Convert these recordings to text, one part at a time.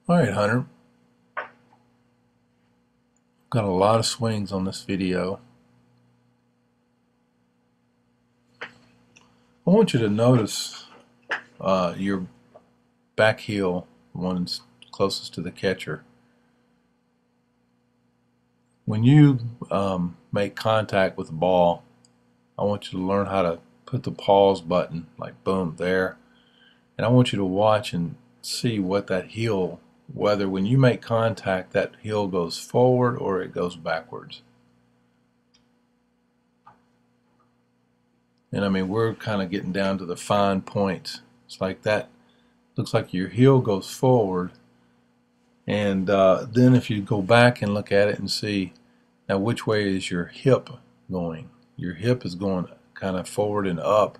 Alright, Hunter, got a lot of swings on this video. I want you to notice your back heel, the one that's closest to the catcher. When you make contact with the ball, I want you to learn how to put the pause button, like boom, there. And I want you to watch and see what that heel, whether when you make contact, that heel goes forward or it goes backwards. And I mean, we're kind of getting down to the fine points. It's like that. Looks like your heel goes forward, and then if you go back and look at it and see now which way is your hip going. Your hip is going kind of forward and up,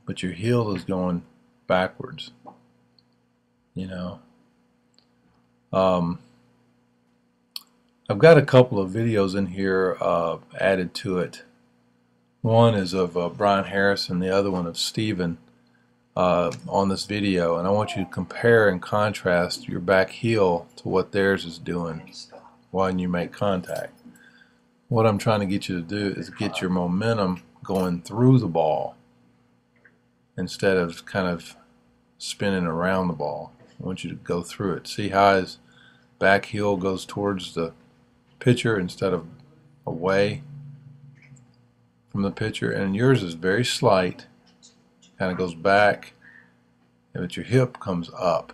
but your heel is going backwards. You know, I've got a couple of videos in here added to it. One is of Brian Harrison, the other one of Steven on this video, and I want you to compare and contrast your back heel to what theirs is doing when you make contact. What I'm trying to get you to do is get your momentum going through the ball instead of kind of spinning around the ball. I want you to go through it. See how his back heel goes towards the pitcher instead of away from the pitcher, and yours is very slight, kind of goes back, but your hip comes up.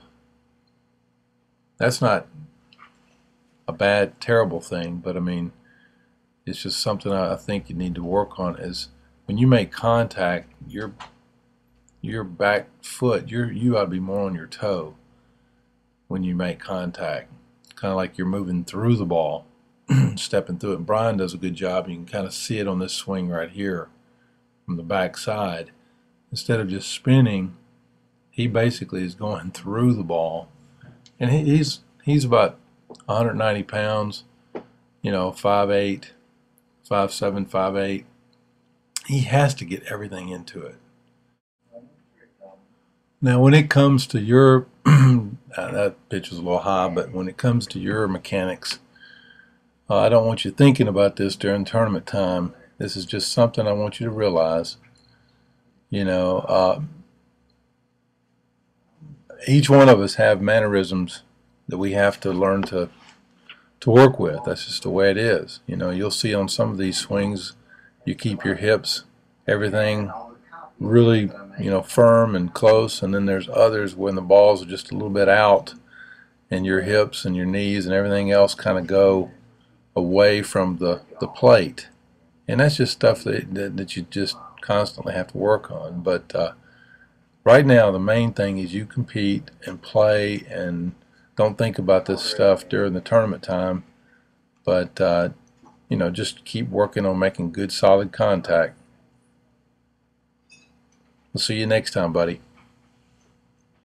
That's not a bad, terrible thing, but I mean, it's just something I think you need to work on. Is when you make contact, your back foot, you ought to be more on your toe when you make contact, kind of like you're moving through the ball, stepping through it. And Brian does a good job. You can kind of see it on this swing right here from the back side. Instead of just spinning, he basically is going through the ball, and he's about 190 pounds, 5'8", 5'7", 5'8". He has to get everything into it. Now, when it comes to your that pitch was a little high, but when it comes to your mechanics, I don't want you thinking about this during tournament time. This is just something I want you to realize. Each one of us have mannerisms that we have to learn to work with. That's just the way it is. You'll see on some of these swings, you keep your hips, everything really, firm and close, and then there's others when the balls are just a little bit out, and your hips and your knees and everything else kind of go away from the plate. And that's just stuff that you just constantly have to work on. But right now, the main thing is you compete and play, and don't think about this stuff during the tournament time. But just keep working on making good, solid contact. We'll see you next time, buddy.